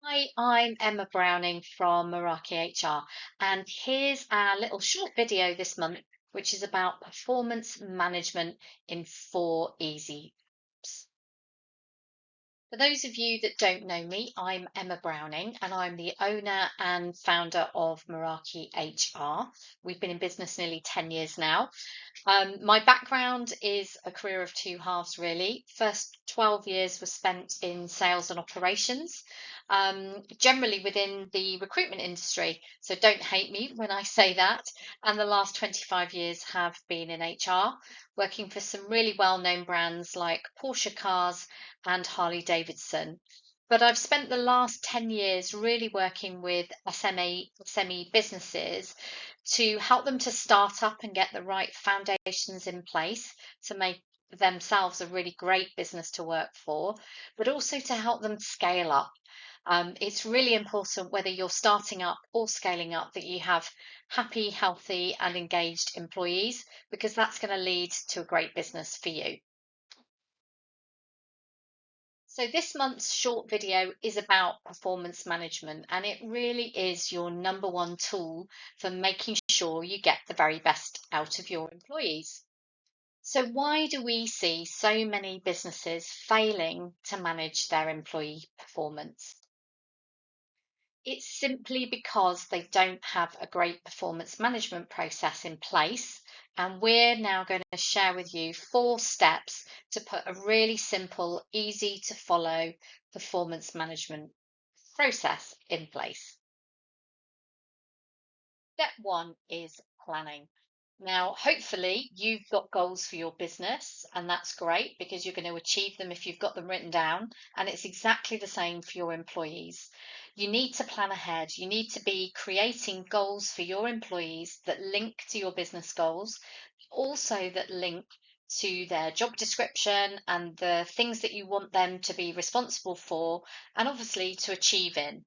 Hi, I'm Emma Browning from Meraki HR, and here's our little short video this month, which is about performance management in 4 easy steps. For those of you that don't know me, I'm Emma Browning and I'm the owner and founder of Meraki HR. We've been in business nearly 10 years now. My background is a career of two halves, really. First 12 years was spent in sales and operations, generally within the recruitment industry. So don't hate me when I say that. And the last 25 years have been in HR, working for some really well-known brands like Porsche Cars and Harley Davidson. But I've spent the last 10 years really working with SME businesses to help them to start up and get the right foundations in place to make themselves a really great business to work for, but also to help them scale up. It's really important whether you're starting up or scaling up that you have happy, healthy, and engaged employees because that's going to lead to a great business for you. So this month's short video is about performance management, and it really is your number one tool for making sure you get the very best out of your employees. So why do we see so many businesses failing to manage their employee performance? It's simply because they don't have a great performance management process in place. And we're now going to share with you 4 steps to put a really simple, easy to follow performance management process in place. Step one is planning. Now, hopefully, you've got goals for your business, and that's great because you're going to achieve them if you've got them written down. And it's exactly the same for your employees. You need to plan ahead. You need to be creating goals for your employees that link to your business goals, also that link to their job description and the things that you want them to be responsible for, and obviously to achieve in.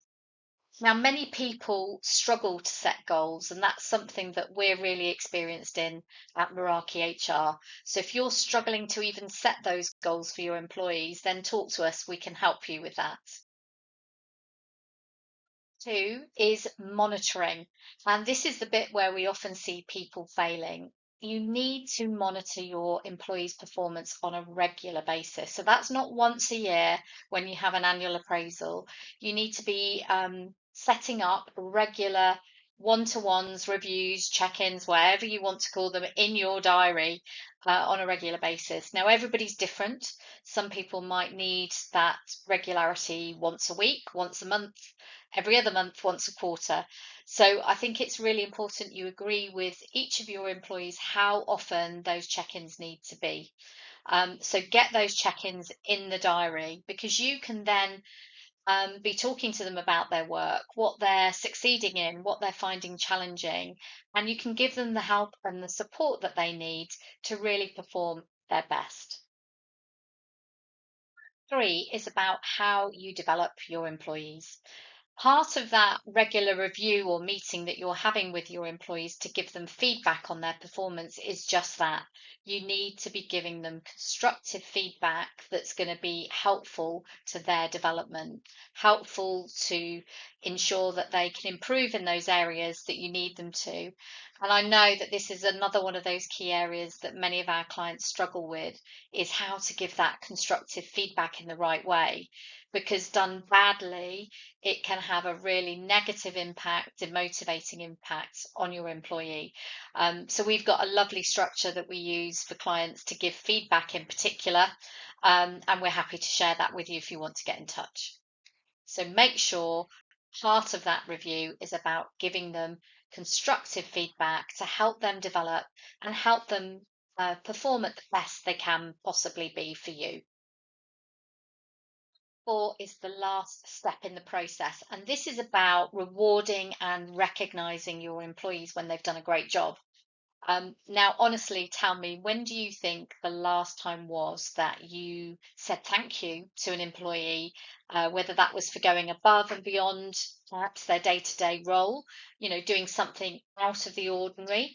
Now, many people struggle to set goals, and that's something that we're really experienced in at Meraki HR. So, if you're struggling to even set those goals for your employees, then talk to us. We can help you with that. Two is monitoring. And this is the bit where we often see people failing. You need to monitor your employees' performance on a regular basis. So that's not once a year when you have an annual appraisal. You need to be setting up regular one-to-ones, reviews, check-ins, whatever you want to call them, in your diary on a regular basis. Now, everybody's different. Some people might need that regularity once a week, once a month, every other month, once a quarter. So I think it's really important you agree with each of your employees how often those check-ins need to be. So get those check-ins in the diary because you can then be talking to them about their work, what they're succeeding in, what they're finding challenging, and you can give them the help and the support that they need to really perform their best. Three is about how you develop your employees. Part of that regular review or meeting that you're having with your employees to give them feedback on their performance is just that. You need to be giving them constructive feedback that's going to be helpful to their development, helpful to ensure that they can improve in those areas that you need them to. And I know that this is another one of those key areas that many of our clients struggle with is how to give that constructive feedback in the right way. Because done badly, it can have a really negative impact, demotivating impact on your employee. So we've got a lovely structure that we use for clients to give feedback in particular, and we're happy to share that with you if you want to get in touch. So make sure part of that review is about giving them constructive feedback to help them develop and help them perform at the best they can possibly be for you. Four is the last step in the process, and this is about rewarding and recognizing your employees when they've done a great job. Now, honestly, tell me, when do you think the last time was that you said thank you to an employee, whether that was for going above and beyond perhaps their day-to-day role, doing something out of the ordinary,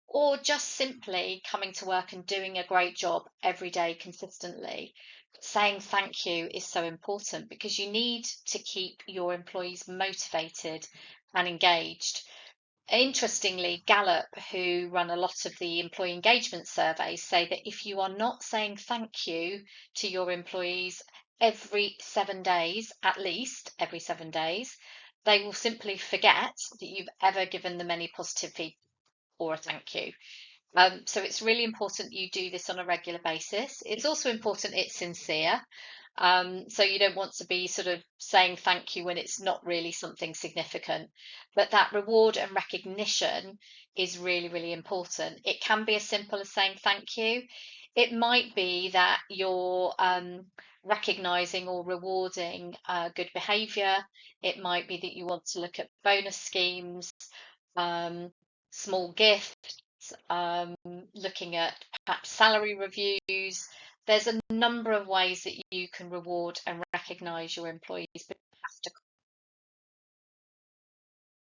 or just simply coming to work and doing a great job every day consistently? saying thank you is so important because you need to keep your employees motivated and engaged. Interestingly, Gallup, who run a lot of the employee engagement surveys, say that if you are not saying thank you to your employees every 7 days, at least every 7 days, they will simply forget that you've ever given them any positive feedback or a thank you. So it's really important you do this on a regular basis. It's also important it's sincere. So you don't want to be sort of saying thank you when it's not really something significant. But that reward and recognition is really, really important. It can be as simple as saying thank you. It might be that you're recognizing or rewarding good behavior. It might be that you want to look at bonus schemes, um, small gifts, looking at perhaps salary reviews. There's a number of ways that you can reward and recognise your employees, but you have to.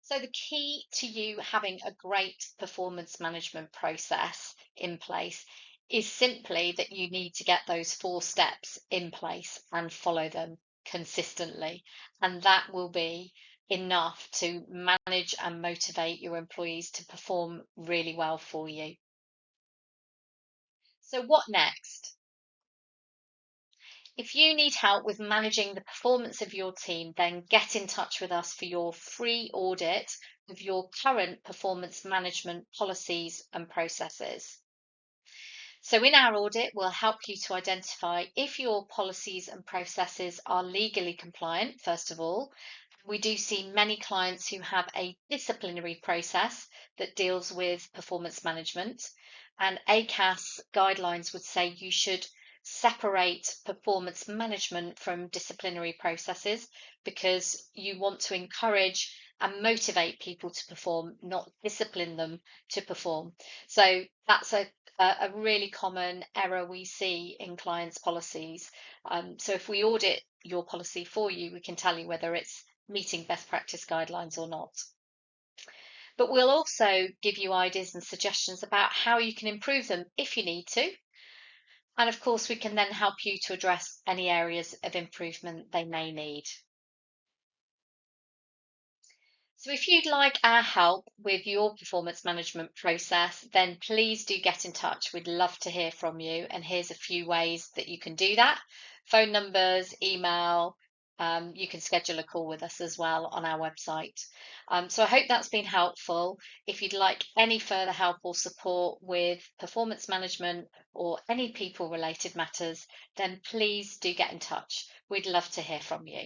So the key to you having a great performance management process in place is simply that you need to get those 4 steps in place and follow them consistently. And that will be enough to manage and motivate your employees to perform really well for you. So what next? If you need help with managing the performance of your team, then get in touch with us for your free audit of your current performance management policies and processes. So, in our audit, we'll help you to identify if your policies and processes are legally compliant, first of all. We do see many clients who have a disciplinary process that deals with performance management, and ACAS guidelines would say you should separate performance management from disciplinary processes because you want to encourage and motivate people to perform, not discipline them to perform. So that's a really common error we see in clients' policies. So if we audit your policy for you, we can tell you whether it's meeting best practice guidelines or not. But we'll also give you ideas and suggestions about how you can improve them if you need to. And of course, we can then help you to address any areas of improvement they may need. So if you'd like our help with your performance management process, then please do get in touch. We'd love to hear from you. And here's a few ways that you can do that. Phone numbers, email, you can schedule a call with us as well on our website. So I hope that's been helpful. If you'd like any further help or support with performance management or any people related matters, then please do get in touch. We'd love to hear from you.